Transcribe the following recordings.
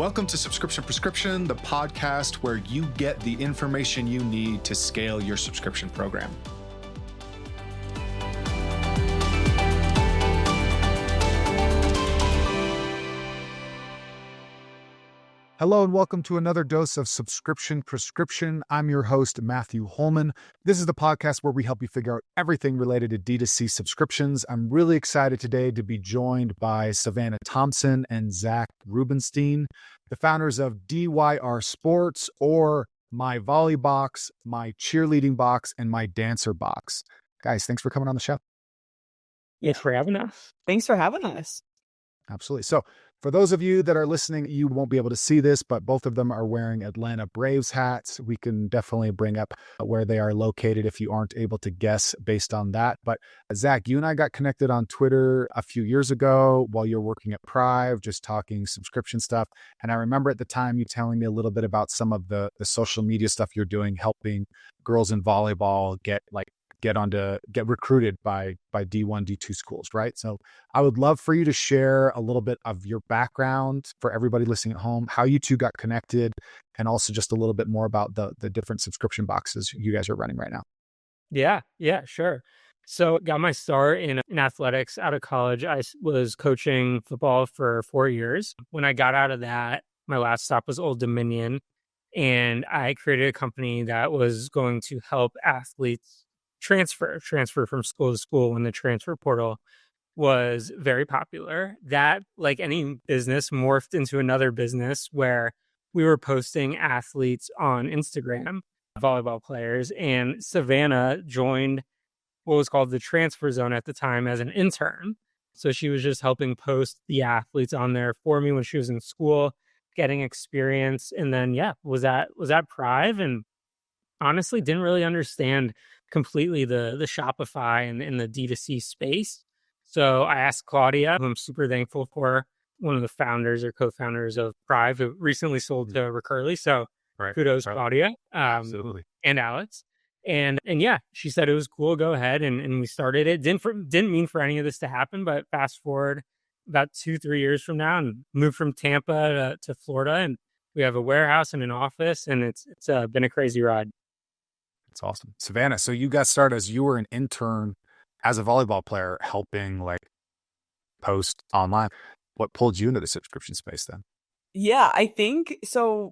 Welcome to Subscription Prescription, the podcast where you get the information you need to scale your subscription program. Hello and welcome to another dose of Subscription Prescription. I'm your host, Matthew Holman. This is the podcast where we help you figure out everything related to D2C subscriptions. I'm really excited today to be joined by Savannah Thompson and Zach Rubenstein, the founders of DYR Sports, or My Volley Box, My Cheerleading Box, and My Dancer Box. Guys, thanks for coming on the show. Thanks for having us. Thanks for having us. Absolutely. So for those of you that are listening, you won't be able to see this, but both of them are wearing Atlanta Braves hats. We can definitely bring up where they are located if you aren't able to guess based on that. But Zach, you and I got connected on Twitter a few years ago while you're working at Prive, just talking subscription stuff. And I remember at the time you telling me a little bit about some of the social media stuff you're doing, helping girls in volleyball get recruited by D1, D2 schools, right? So I would love for you to share a little bit of your background for everybody listening at home, how you two got connected, and also just a little bit more about the different subscription boxes you guys are running right now. Yeah, sure. So got my start in athletics out of college. I was coaching football for 4 years. When I got out of that, my last stop was Old Dominion, and I created a company that was going to help athletes transfer from school to school when the transfer portal was very popular. That, like any business, morphed into another business where we were posting athletes on Instagram, volleyball players, and Savannah joined what was called the transfer zone at the time as an intern. So she was just helping post the athletes on there for me when she was in school, getting experience. And then, was at Prive, and honestly didn't really understand completely the Shopify and the D2C space. So I asked Claudia, who I'm super thankful for, one of the founders or co-founders of Prive, who recently sold to Recurly. So kudos, Claudia. Absolutely. And Alex. And she said it was cool. Go ahead. And we started it. Didn't mean for any of this to happen, but fast forward about 2-3 years from now and moved from Tampa to Florida. And we have a warehouse and an office, and it's been a crazy ride. That's awesome. Savannah, so you got started as you were an intern as a volleyball player helping post online. What pulled you into the subscription space then? Yeah, I think so.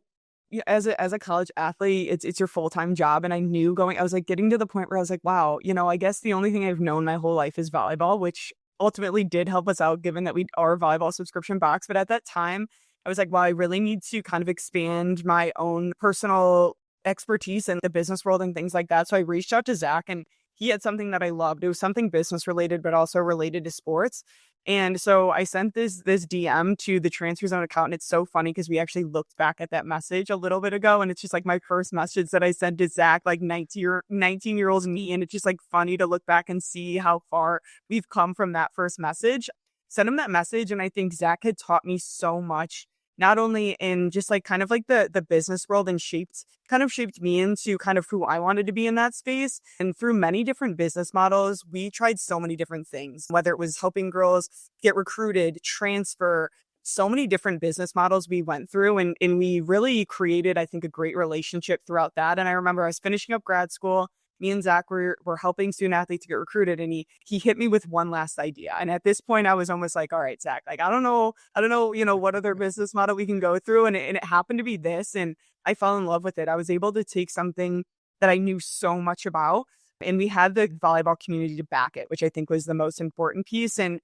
As a college athlete, it's your full-time job. And I knew I was getting to the point where I was like, wow, I guess the only thing I've known my whole life is volleyball, which ultimately did help us out given that we are a volleyball subscription box. But at that time, I was like, wow, I really need to kind of expand my own personal expertise in the business world and things like that. So I reached out to Zach, and he had something that I loved. It was something business related, but also related to sports. And so I sent this DM to the Transfer Zone account. And it's so funny because we actually looked back at that message a little bit ago. And it's just my first message that I sent to Zach, 19-year-old me. And it's just funny to look back and see how far we've come from that first message. Sent him that message. And I think Zach had taught me so much, not only in just the business world, and shaped me into kind of who I wanted to be in that space. And through many different business models, we tried so many different things, whether it was helping girls get recruited, transfer, so many different business models we went through. And we really created, I think, a great relationship throughout that. And I remember I was finishing up grad school. Me and Zach were helping student athletes get recruited, and he hit me with one last idea. And at this point, I was almost like, all right, Zach, I don't know, what other business model we can go through. And it happened to be this, and I fell in love with it. I was able to take something that I knew so much about, and we had the volleyball community to back it, which I think was the most important piece. And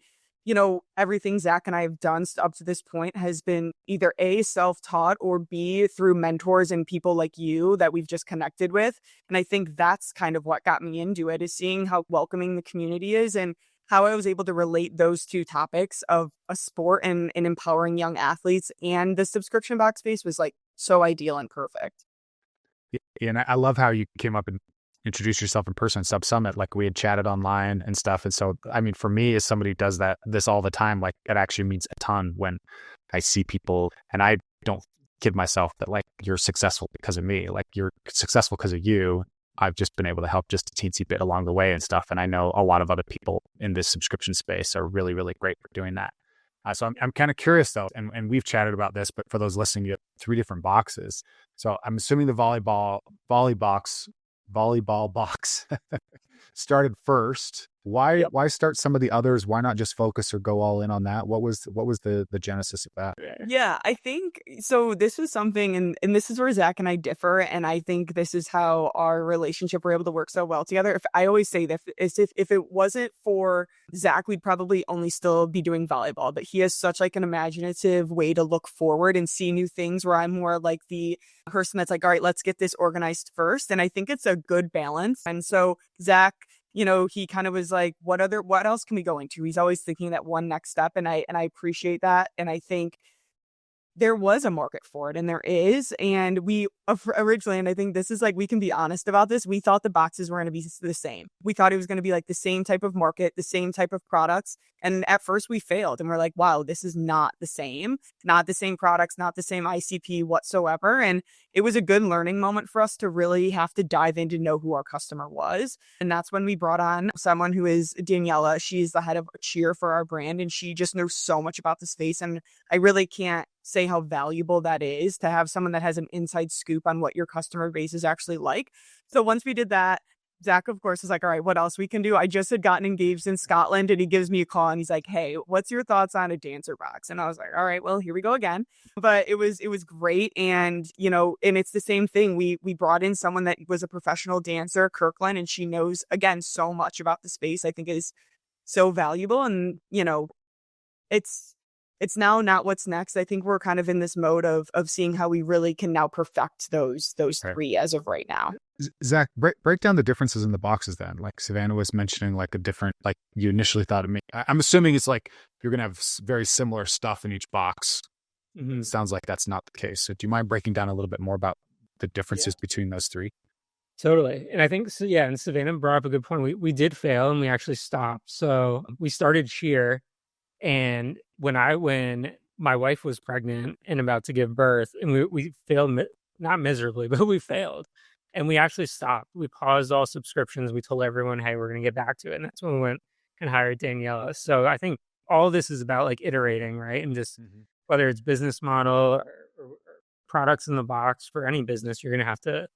everything Zach and I have done up to this point has been either A, self-taught, or B, through mentors and people like you that we've just connected with. And I think that's kind of what got me into it, is seeing how welcoming the community is and how I was able to relate those two topics of a sport and empowering young athletes. And the subscription box space was so ideal and perfect. Yeah, and I love how you came up and introduce yourself in person at Sub Summit. We had chatted online and stuff. And so, I mean, for me, as somebody who does this all the time, it actually means a ton when I see people, and I don't kid myself that you're successful because of me. You're successful because of you. I've just been able to help just a teensy bit along the way and stuff. And I know a lot of other people in this subscription space are really, really great for doing that. I'm kind of curious though, and we've chatted about this, but for those listening, you have three different boxes. So I'm assuming the volleyball box started first. Yep. Why start some of the others? Why not just focus or go all in on that? What was the genesis of that? Yeah, I think so. This was something, and this is where Zach and I differ. And I think this is how our relationship we're able to work so well together. If I always say that if it wasn't for Zach, we'd probably only still be doing volleyball. But he has such like an imaginative way to look forward and see new things where I'm more like the person that's like, all right, let's get this organized first. And I think it's a good balance. And so Zach, he kind of was like, what else can we go into? He's always thinking that one next step. And I appreciate that. And I think there was a market for it and there is. And we originally, and I think this is like, we can be honest about this. We thought the boxes were going to be the same. We thought it was going to be like the same type of market, the same type of products. And at first we failed and we're like, wow, this is not the same, not the same products, not the same ICP whatsoever. And it was a good learning moment for us to really have to dive in to know who our customer was. And that's when we brought on someone who is Daniela. She's the head of cheer for our brand and she just knows so much about the space. And I really can't say how valuable that is to have someone that has an inside scoop on what your customer base is actually like. So once we did that, Zach, of course, is like, all right, what else we can do? I just had gotten engaged in Scotland and he gives me a call and he's like, hey, what's your thoughts on a dancer box? And I was like, all right, well, here we go again. But it was great. And, and it's the same thing. We brought in someone that was a professional dancer, Kirkland, and she knows, again, so much about the space. I think is so valuable. And, it's now not what's next. I think we're kind of in this mode of seeing how we really can now perfect those Okay. three as of right now. Zach, break down the differences in the boxes then. Like Savannah was mentioning, like a different, like you initially thought of me. I'm assuming it's like you're going to have very similar stuff in each box. Mhm. It sounds like that's not the case. So do you mind breaking down a little bit more about the Yeah. differences between those three? Totally. And I think, so, yeah, and Savannah brought up a good point. We did fail and we actually stopped. So we started cheer. And when my wife was pregnant and about to give birth, and we failed, not miserably, but we failed. And we actually stopped. We paused all subscriptions. We told everyone, hey, we're going to get back to it. And that's when we went and hired Daniela. So I think all this is about like iterating, right? And just whether it's business model or products in the box for any business, you're going to have to,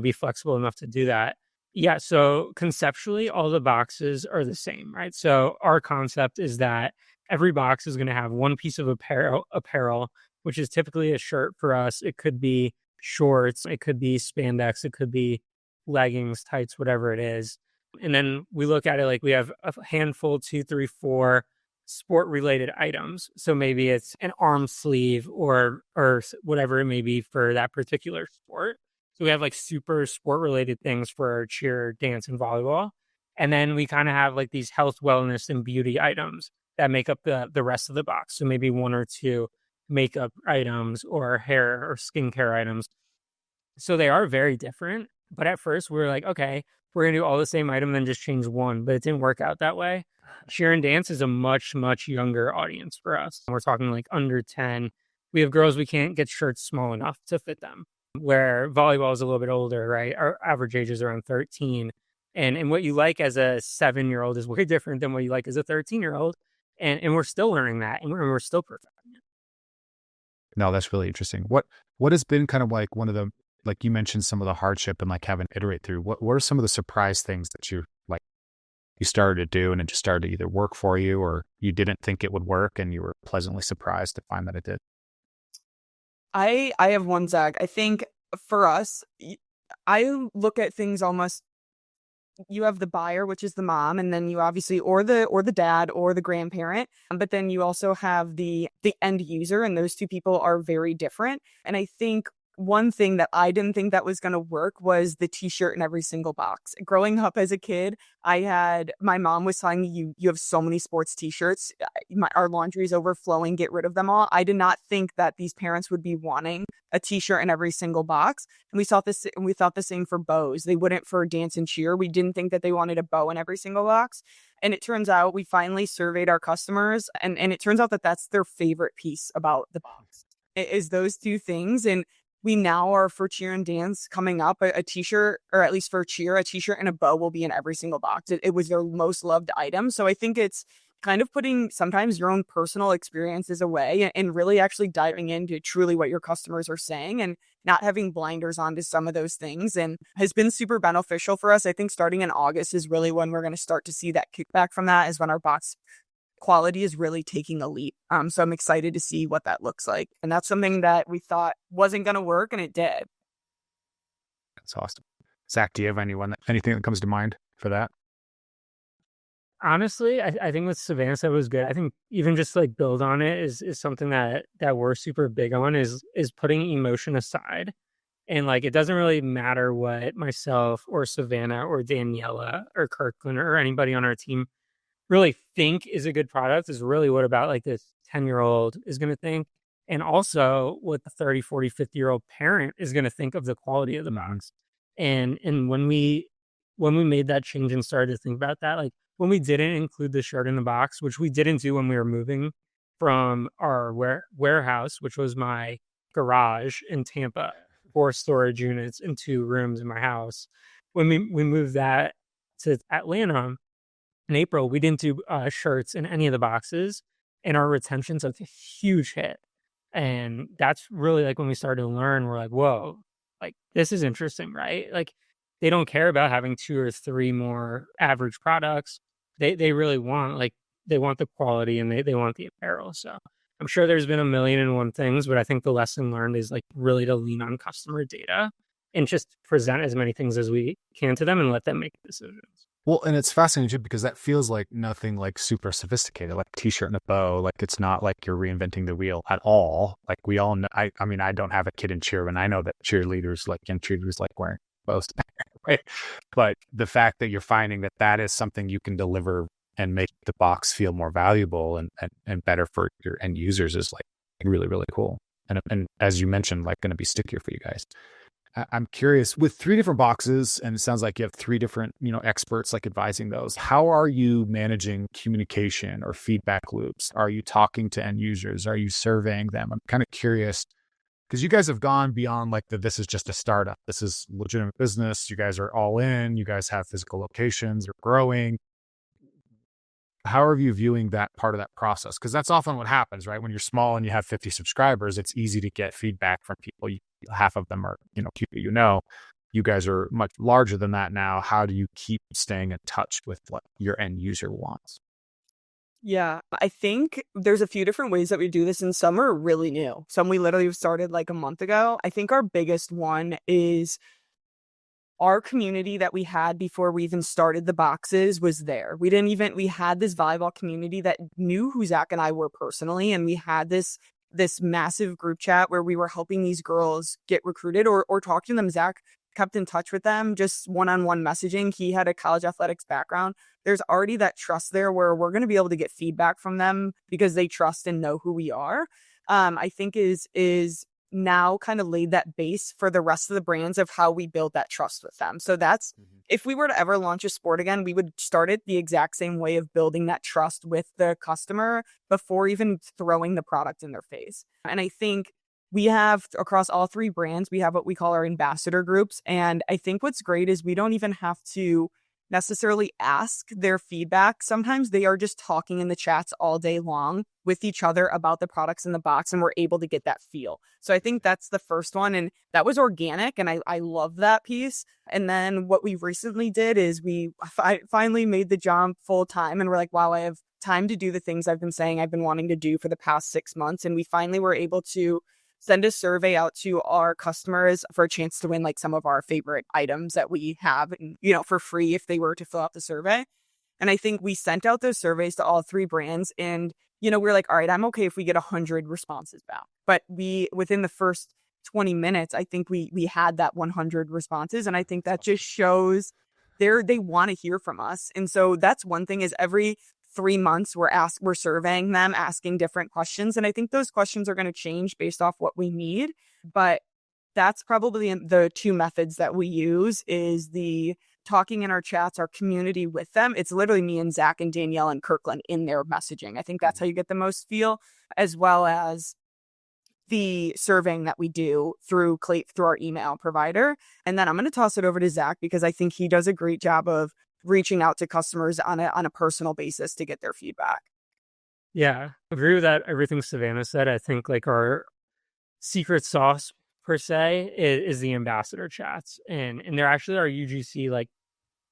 be flexible enough to do that. Yeah. So conceptually, all the boxes are the same, right? So our concept is that every box is going to have one piece of apparel, which is typically a shirt for us. It could be shorts, it could be spandex, it could be leggings, tights, whatever it is. And then we look at it like we have a handful, two, three, four sport related items. So maybe it's an arm sleeve or whatever it may be for that particular sport. So we have like super sport related things for cheer, dance, and volleyball. And then we kind of have like these health, wellness, and beauty items that make up the rest of the box. So maybe one or two makeup items or hair or skincare items. So they are very different. But at first we were like, okay, we're gonna do all the same item, then just change one. But it didn't work out that way. Cheer and dance is a much, much younger audience for us. We're talking like under 10. We have girls we can't get shirts small enough to fit them. Where volleyball is a little bit older, right? Our average age is around 13. And what you like as a 7-year-old is way different than what you like as a 13-year-old. And we're still learning that and we're still perfecting it. No, that's really interesting. What has been kind of like one of the, like you mentioned some of the hardship and like having to iterate through. What are some of the surprise things that you started to do and it just started to either work for you or you didn't think it would work and you were pleasantly surprised to find that it did? I have one, Zach. I think for us, I look at things almost, you have the buyer, which is the mom, and then you obviously or the dad or the grandparent, but then you also have the end user, and those two people are very different. And I think one thing that I didn't think that was going to work was the t-shirt in every single box. Growing up as a kid, my mom was telling me, you have so many sports t-shirts. Our laundry is overflowing. Get rid of them all. I did not think that these parents would be wanting a t-shirt in every single box. And we thought the same for bows. They wouldn't for dance and cheer. We didn't think that they wanted a bow in every single box. And it turns out we finally surveyed our customers and it turns out that that's their favorite piece about the box is those two things. And we now are for cheer and dance coming up, a t-shirt, or at least for cheer, a t-shirt and a bow will be in every single box. It was their most loved item. So I think it's kind of putting sometimes your own personal experiences away and really actually diving into truly what your customers are saying and not having blinders onto some of those things, and has been super beneficial for us. I think starting in August is really when we're going to start to see that kickback from that, is when our box quality is really taking a leap. So I'm excited to see what that looks like. And that's something that we thought wasn't going to work, and it did. That's awesome. Zach, do you have anything that comes to mind for that? Honestly, I think what Savannah said was good. I think even just like build on it is something that we're super big on, is putting emotion aside. And like it doesn't really matter what myself or Savannah or Daniela or Kirkland or anybody on our team really think is a good product, is really what about like this 10-year-old is going to think. And also what the 30, 40, 50-year-old parent is going to think of the quality of the box. And when we made that change and started to think about that, like when we didn't include the shirt in the box, which we didn't do when we were moving from our warehouse, which was my garage in Tampa, 4 storage units and 2 rooms in my house. When we moved that to Atlanta in April, we didn't do shirts in any of the boxes, and our retention took a huge hit. And that's really like when we started to learn, we're like, whoa, like this is interesting, right? Like they don't care about having 2 or 3 more average products. They really want like they want the quality and they want the apparel. So I'm sure there's been a million and one things, but I think the lesson learned is like really to lean on customer data and just present as many things as we can to them and let them make decisions. Well, and it's fascinating too because that feels like nothing like super sophisticated, like a t-shirt and a bow. Like it's not like you're reinventing the wheel at all. Like we all know. I mean, I don't have a kid in cheer, and I know that cheerleaders like wearing bows, right? But the fact that you're finding that that is something you can deliver and make the box feel more valuable and better for your end users is like really really cool. And as you mentioned, like going to be stickier for you guys. I'm curious, with 3 different boxes, and it sounds like you have 3 different, experts like advising those. How are you managing communication or feedback loops? Are you talking to end users? Are you surveying them? I'm kind of curious because you guys have gone beyond like this is just a startup. This is legitimate business. You guys are all in. You guys have physical locations. You're growing. How are you viewing that part of that process? Because that's often what happens, right? When you're small and you have 50 subscribers, it's easy to get feedback from people. Half of them are, people you guys are much larger than that now. How do you keep staying in touch with what your end user wants? Yeah, I think there's a few different ways that we do this, and some are really new. Some we literally started like a month ago. I think our biggest one is our community that we had before we even started the boxes was there. We had this volleyball community that knew who Zach and I were personally. And we had this massive group chat where we were helping these girls get recruited or talk to them. Zach kept in touch with them, just one-on-one messaging. He had a college athletics background. There's already that trust there where we're going to be able to get feedback from them because they trust and know who we are. I think is now kind of laid that base for the rest of the brands of how we build that trust with them. So that's, if we were to ever launch a sport again, we would start it the exact same way of building that trust with the customer before even throwing the product in their face. And I think we have across all 3 brands, we have what we call our ambassador groups. And I think what's great is we don't even have to necessarily ask their feedback. Sometimes they are just talking in the chats all day long with each other about the products in the box, and we're able to get that feel. So I think that's the first one, and that was organic, and I love that piece. And then what we recently did is we finally made the jump full time, and we're like, wow, I have time to do the things I've been saying I've been wanting to do for the past 6 months. And we finally were able to send a survey out to our customers for a chance to win like some of our favorite items that we have, for free if they were to fill out the survey. And I think we sent out those surveys to all 3 brands, and, we're like, all right, I'm okay if we get 100 responses back. But within the first 20 minutes, I think we had that 100 responses. And I think that just shows they want to hear from us. And so that's one thing, is every 3 months we're surveying them, asking different questions. And I think those questions are going to change based off what we need. But that's probably the 2 methods that we use, is the talking in our chats, our community with them. It's literally me and Zach and Danielle and Kirkland in their messaging. I think that's how you get the most feel, as well as the surveying that we do through our email provider. And then I'm going to toss it over to Zach because I think he does a great job of reaching out to customers on a personal basis to get their feedback. Yeah, agree with that. Everything Savannah said. I think like our secret sauce per se is the ambassador chats, and they're actually our UGC like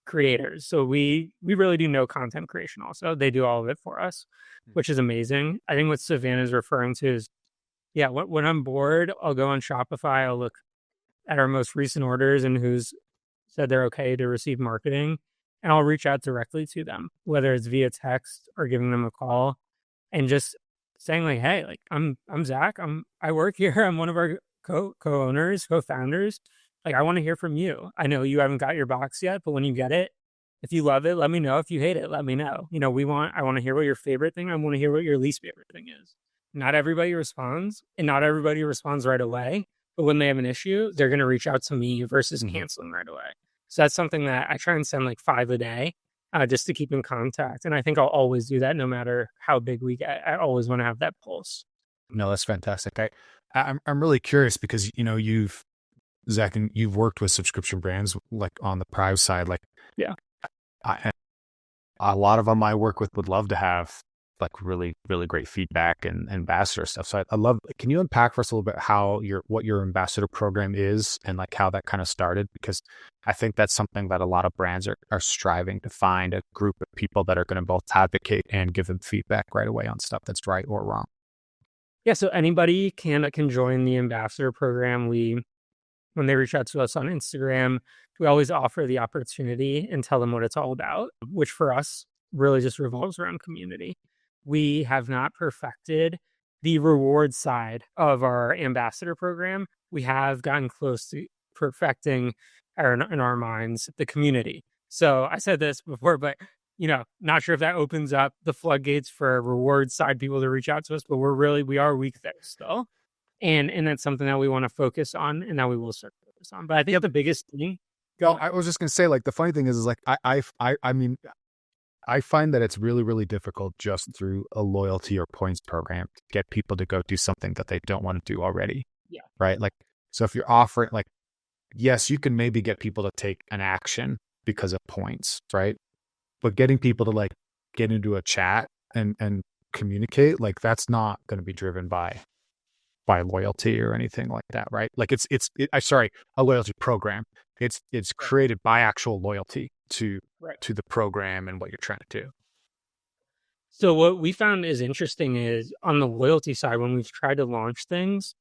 creators. So we really do no content creation. Also, they do all of it for us, which is amazing. I think what Savannah is referring to is yeah. When I'm bored, I'll go on Shopify. I'll look at our most recent orders and who's said they're okay to receive marketing, and I'll reach out directly to them, whether it's via text or giving them a call and just saying like, "Hey, like I'm Zach. I work here. I'm one of our co-owners, co-founders. Like I want to hear from you. I know you haven't got your box yet, but when you get it, if you love it, let me know. If you hate it, let me know. You know, I want to hear what your favorite thing. I want to hear what your least favorite thing is. Not everybody responds, and not everybody responds right away. But when they have an issue, they're going to reach out to me versus Mhm. canceling right away. So that's something that I try and send like 5 a day just to keep in contact. And I think I'll always do that no matter how big we get. I always want to have that pulse. No, that's fantastic. I'm really curious because you've Zach, and you've worked with subscription brands like on the Prive side. Like Yeah. I, a lot of them I work with would love to have like really, really great feedback and ambassador stuff. So I love, can you unpack for us a little bit what your ambassador program is and like how that kind of started? Because I think that's something that a lot of brands are striving to find a group of people that are going to both advocate and give them feedback right away on stuff that's right or wrong. Yeah. So anybody can join the ambassador program. When they reach out to us on Instagram, we always offer the opportunity and tell them what it's all about, which for us really just revolves around community. We have not perfected the reward side of our ambassador program. We have gotten close to perfecting in our minds the community. So I said this before, but not sure if that opens up the floodgates for reward side people to reach out to us, but we are weak there still. And that's something that we want to focus on and that we will start to focus on. But I think Yep. the biggest thing No, go I was just gonna say, like, the funny thing is like I mean, I find that it's really, really difficult just through a loyalty or points program to get people to go do something that they don't want to do already. yeah, Right. Like, so if you're offering, like, yes, you can maybe get people to take an action because of points, right? But getting people to like get into a chat and communicate, like, that's not going to be driven by loyalty or anything like that, right? Like sorry, a loyalty program. It's right, created by actual loyalty right. to the program and what you're trying to do. So what we found is interesting is on the loyalty side, when we've tried to launch things,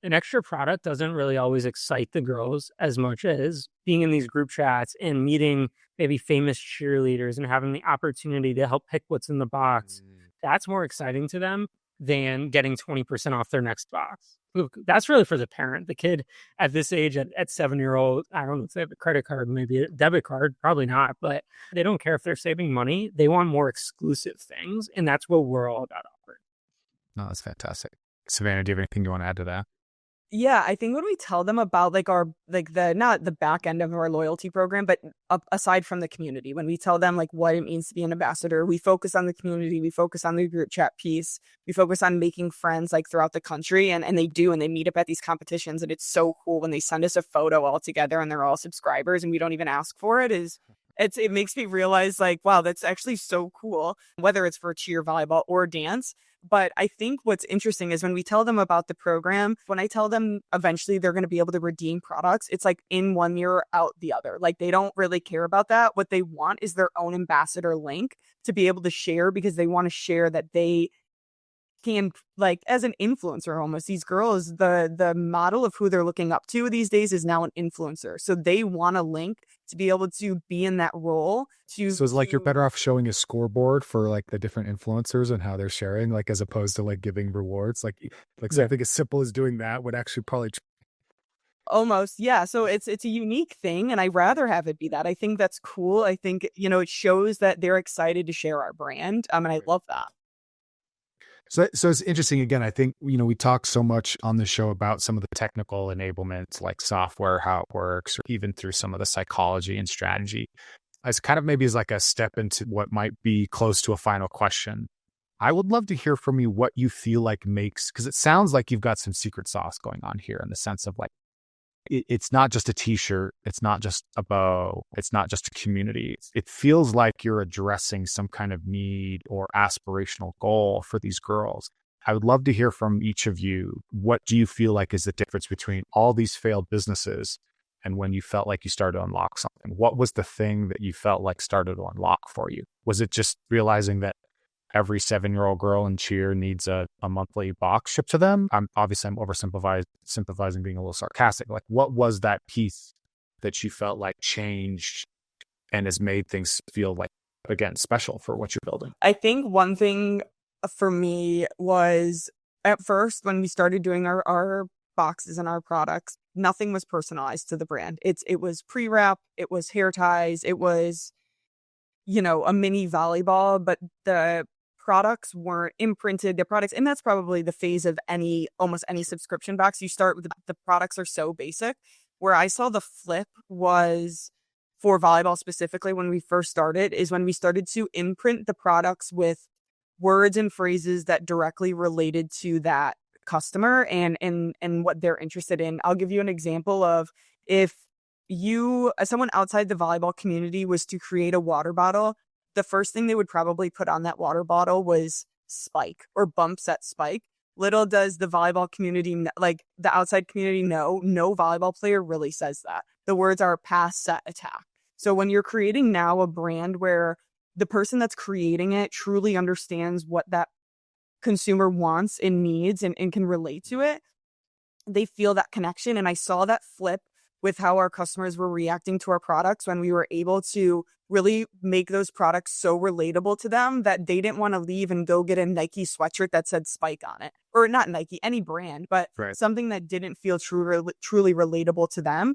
an extra product doesn't really always excite the girls as much as being in these group chats and meeting maybe famous cheerleaders and having the opportunity to help pick what's in the box. Mm. That's more exciting to them than getting 20% off their next box. Look, that's really for the parent. The kid at this age, at 7 year old, I don't know if they have a credit card, maybe a debit card, probably not, but they don't care if they're saving money. They want more exclusive things. And that's what we're all about offering. No, that's fantastic. Savannah, do you have anything you want to add to that? Yeah, I think when we tell them about like our like the not the back end of our loyalty program, but aside from the community, when we tell them like what it means to be an ambassador, we focus on the community, we focus on the group chat piece, we focus on making friends like throughout the country, and they do, and they meet up at these competitions, and it's so cool when they send us a photo all together and they're all subscribers and we don't even ask for it. It makes me realize like wow, that's actually so cool, whether it's for cheer, volleyball, or dance. But I think what's interesting is when we tell them about the program, when I tell them eventually they're going to be able to redeem products, it's like in one ear, out the other. Like they don't really care about that. What they want is their own ambassador link to be able to share because they want to share that they can like as an influencer almost these girls the model of who they're looking up to these days is now an influencer, so they want a link to be able to be in that role to So it's like you're better off showing a scoreboard for like the different influencers and how they're sharing, like as opposed to like giving rewards. Like Yeah. something as simple as doing that would actually probably. almost yeah, so it's a unique thing and I rather have it be that. I think that's cool. I think it shows that they're excited to share our brand, and I love that. So it's interesting. Again, I think, we talk so much on the show about some of the technical enablement, like software, how it works, or even through some of the psychology and strategy. As kind of maybe as like a step into what might be close to a final question. I would love to hear from you what you feel like makes, because it sounds like you've got some secret sauce going on here in the sense of like, it's not just a t-shirt, it's not just a bow, it's not just a community. It feels like you're addressing some kind of need or aspirational goal for these girls. I would love to hear from each of you. What do you feel like is the difference between all these failed businesses and when you felt like you started to unlock something? What was the thing that you felt like started to unlock for you? Was it just realizing that every 7-year-old girl in cheer needs a monthly box shipped to them? I'm oversimplifying, sympathizing, being a little sarcastic. Like, what was that piece that you felt like changed and has made things feel like, again, special for what you're building? I think one thing for me was at first when we started doing our boxes and our products, nothing was personalized to the brand. It was pre-wrap, it was hair ties, it was, a mini volleyball, but the products weren't imprinted. The products, and that's probably the phase of almost any subscription box. You start with the products are so basic. Where I saw the flip was for volleyball specifically when we first started, is when we started to imprint the products with words and phrases that directly related to that customer and what they're interested in. I'll give you an example of if someone outside the volleyball community was to create a water bottle, the first thing they would probably put on that water bottle was spike or bumps at spike. Little does the volleyball community, like the outside community, know, no volleyball player really says that. The words are pass, set, attack. So when you're creating now a brand where the person that's creating it truly understands what that consumer wants and needs and can relate to it, they feel that connection. And I saw that flip with how our customers were reacting to our products when we were able to really make those products so relatable to them that they didn't want to leave and go get a Nike sweatshirt that said Spike on it. Or not Nike, any brand, but Right. something that didn't feel truly relatable to them.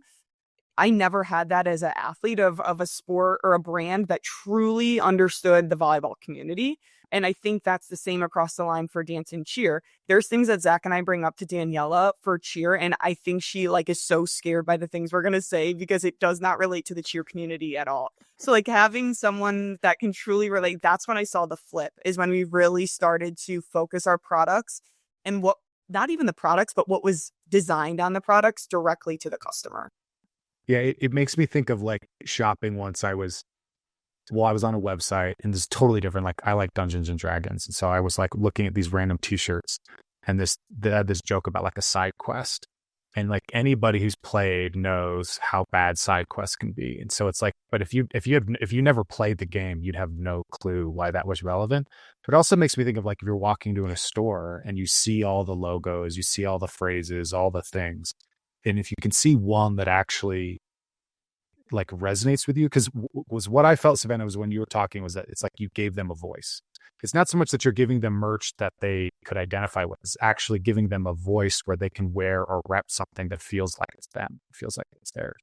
I never had that as an athlete of a sport or a brand that truly understood the volleyball community. And I think that's the same across the line for dance and cheer. There's things that Zach and I bring up to Daniela for cheer, and I think she is so scared by the things we're gonna say because it does not relate to the cheer community at all. So having someone that can truly relate, that's when I saw the flip, is when we really started to focus our products and what, not even the products, but what was designed on the products directly to the customer. Yeah, it makes me think of like shopping once. I was on a website and this is totally different. Like I like Dungeons and Dragons. And so I was like looking at these random t-shirts and they had this joke about like a side quest. And like anybody who's played knows how bad side quests can be. And so it's like, but if you never played the game, you'd have no clue why that was relevant. But it also makes me think of like if you're walking to a store and you see all the logos, you see all the phrases, all the things. And if you can see one that actually like resonates with you, because was what I felt, Savannah, was when you were talking, was that it's like you gave them a voice. It's not so much that you're giving them merch that they could identify with. It's actually giving them a voice where they can wear or rep something that feels like it's them, feels like it's theirs.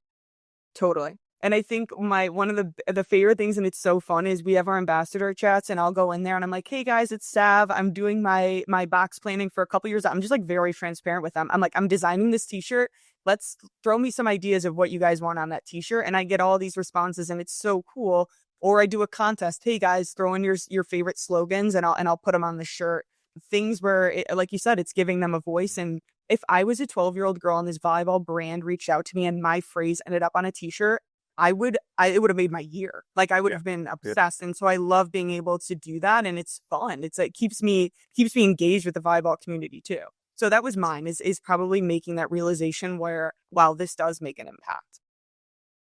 Totally. And I think one of the favorite things, and it's so fun, is we have our ambassador chats, and I'll go in there and I'm like, "Hey guys, it's Sav. I'm doing my box planning for a couple years." I'm just very transparent with them. I'm like, "I'm designing this t-shirt. Let's throw me some ideas of what you guys want on that t-shirt." And I get all these responses, and it's so cool. Or I do a contest. "Hey guys, throw in your favorite slogans, and I'll put them on the shirt." Things where, like you said, it's giving them a voice. And if I was a 12-year-old girl and this volleyball brand reached out to me and my phrase ended up on a t-shirt, it would have made my year. Like I would Yeah. have been Yeah. obsessed. And so I love being able to do that. And it's fun. It's like keeps me engaged with the volleyball community too. So that was mine, is probably making that realization where, wow, this does make an impact.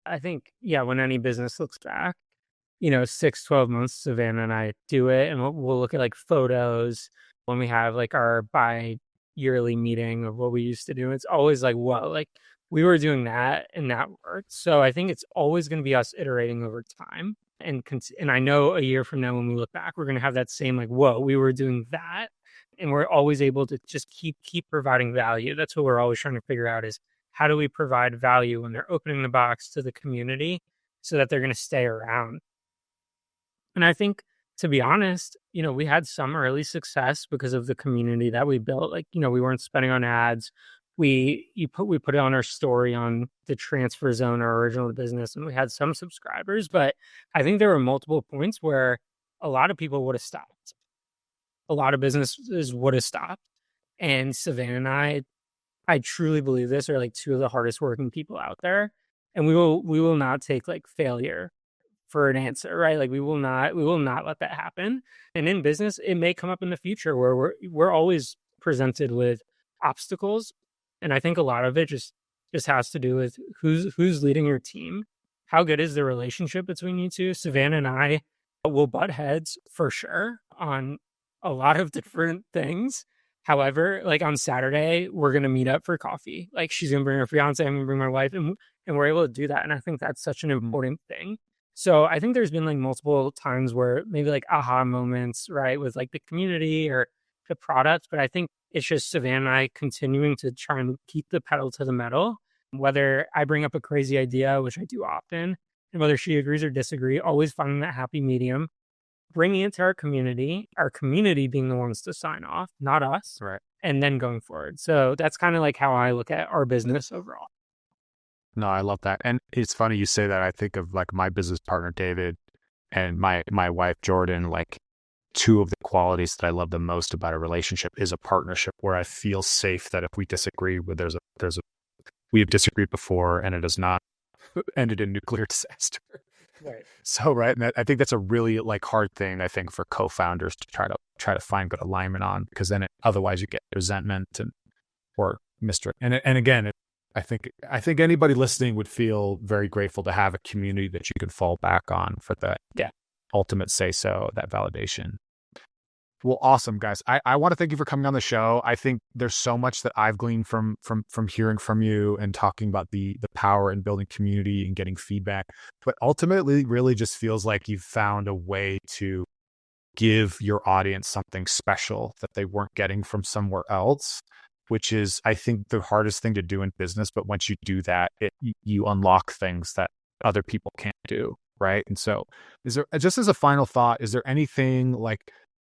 I think, yeah, when any business looks back, 6, 12 months, Savannah and I do it, and we'll look at like photos when we have like our bi-yearly meeting of what we used to do. It's always like, whoa, like we were doing that and that worked. So I think it's always going to be us iterating over time. And I know a year from now when we look back, we're going to have that same like, whoa, we were doing that. And we're always able to just keep providing value. That's what we're always trying to figure out, is how do we provide value when they're opening the box to the community so that they're going to stay around. And I think, to be honest, we had some early success because of the community that we built. Like, we weren't spending on ads. We put it on our story on the Transfer Zone, our original business, and we had some subscribers. But I think there were multiple points where a lot of people would have stopped. a lot of businesses would have stopped. And Savannah and I truly believe this, are like two of the hardest working people out there. And we will not take like failure for an answer, right? Like we will not let that happen. And in business, it may come up in the future where we're always presented with obstacles. And I think a lot of it just has to do with who's leading your team. How good is the relationship between you two? Savannah and I will butt heads for sure on a lot of different things. However, like on Saturday, we're gonna meet up for coffee. Like she's gonna bring her fiance, I'm gonna bring my wife, and we're able to do that. And I think that's such an Mhm. important thing. So I think there's been like multiple times where maybe like aha moments, right, with like the community or the product. But I think it's just Savannah and I continuing to try and keep the pedal to the metal. Whether I bring up a crazy idea, which I do often, and whether she agrees or disagree, always finding that happy medium, bringing it to our community being the ones to sign off, not us, Right. and then going forward. So that's kind of like how I look at our business overall. No, I love that. And it's funny you say that. I think of like my business partner, David, and my wife, Jordan, like two of the qualities that I love the most about a relationship is a partnership where I feel safe that if we disagree with we have disagreed before and it has not ended in nuclear disaster. Right. So, right. And I think that's a really like hard thing, I think, for co-founders to try to find good alignment on, because then otherwise you get resentment or mistrust. And again, I think anybody listening would feel very grateful to have a community that you can fall back on for the Yeah. ultimate say so, that validation. Well, awesome, guys. I want to thank you for coming on the show. I think there's so much that I've gleaned from hearing from you and talking about the power in building community and getting feedback. But ultimately, really just feels like you've found a way to give your audience something special that they weren't getting from somewhere else, which is, I think, the hardest thing to do in business. But once you do that, you unlock things that other people can't do, right? And so, is there, just as a final thought, is there anything like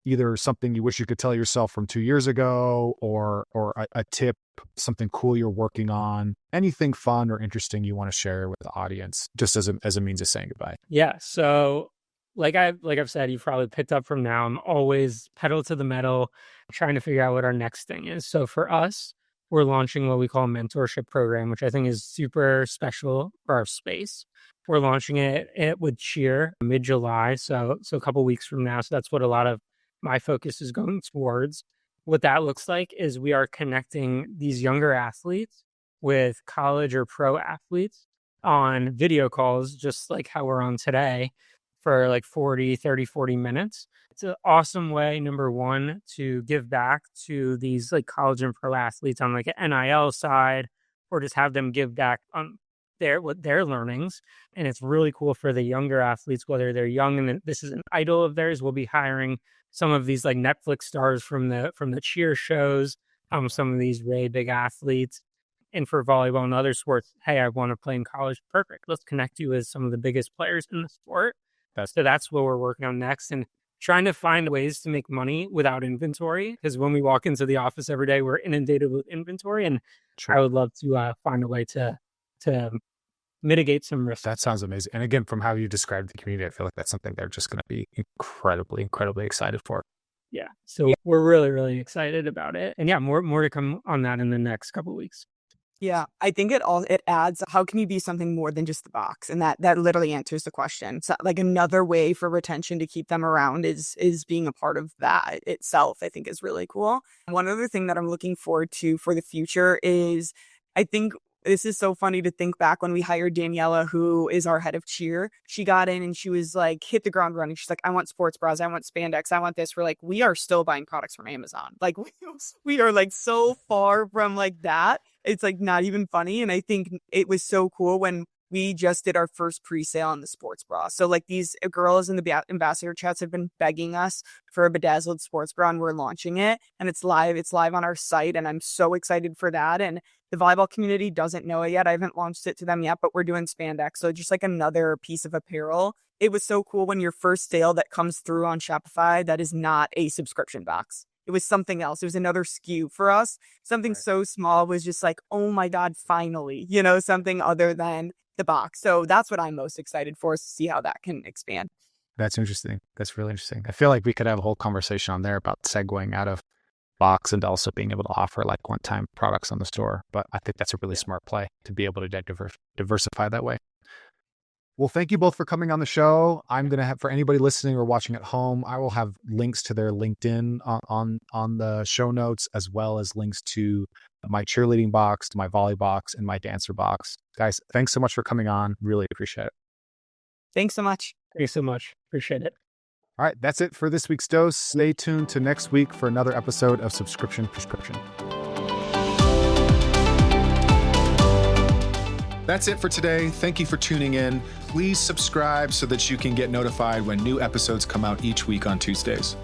either something you wish you could tell yourself from 2 years ago, or a tip, something cool you're working on, anything fun or interesting you want to share with the audience, just as a means of saying goodbye? Yeah. So like I've said, you've probably picked up from now, I'm always pedal to the metal, trying to figure out what our next thing is. So for us, we're launching what we call a mentorship program, which I think is super special for our space. We're launching it with Cheer mid-July, so a couple weeks from now. So that's what a lot of my focus is going towards. What that looks like is we are connecting these younger athletes with college or pro athletes on video calls, just like how we're on today, for like 40 minutes. It's an awesome way, number one, to give back to these like college and pro athletes on like an NIL side, or just have them give back on their learnings. And it's really cool for the younger athletes, whether they're young and this is an idol of theirs. We'll be hiring some of these like Netflix stars from the cheer shows, some of these really big athletes. And for volleyball and other sports, hey, I want to play in college. Perfect. Let's connect you with some of the biggest players in the sport. So that's what we're working on next, and trying to find ways to make money without inventory. Because when we walk into the office every day, we're inundated with inventory, and I Sure. would love to find a way to mitigate some risk. That sounds amazing. And again, from how you described the community, I feel like that's something they're just going to be incredibly, incredibly excited for. Yeah, so we're really, really excited about it, and yeah, more to come on that in the next couple of weeks. Yeah, I think it adds, how can you be something more than just the box? And that literally answers the question. So like another way for retention to keep them around is being a part of that itself, I think is really cool. One other thing that I'm looking forward to for the future is, I think this is so funny to think back when we hired Daniela, who is our head of cheer. She got in and she was like, hit the ground running. She's like, I want sports bras, I want spandex, I want this. We're like, we are still buying products from Amazon. Like we are like so far from like that. It's like not even funny. And I think it was so cool when we just did our first pre-sale on the sports bra. So like these girls in the ambassador chats have been begging us for a bedazzled sports bra, and we're launching it, and it's live. It's live on our site, and I'm so excited for that. And the volleyball community doesn't know it yet. I haven't launched it to them yet, but we're doing spandex. So just like another piece of apparel. It was so cool when your first sale that comes through on Shopify, that is not a subscription box. It was something else. It was another SKU for us. Something Right. so small was just like, oh my God, finally, something other than the box. So that's what I'm most excited for, is to see how that can expand. That's interesting. That's really interesting. I feel like we could have a whole conversation on there about segueing out of box and also being able to offer like one-time products on the store. But I think that's a really Yeah. smart play to be able to diversify that way. Well, thank you both for coming on the show. I'm going to have, for anybody listening or watching at home, I will have links to their LinkedIn on the show notes, as well as links to my cheerleading box, to my volley box, and my dancer box. Guys, thanks so much for coming on. Really appreciate it. Thanks so much. Thanks so much. Appreciate it. All right, that's it for this week's dose. Stay tuned to next week for another episode of Subscription Prescription. That's it for today. Thank you for tuning in. Please subscribe so that you can get notified when new episodes come out each week on Tuesdays.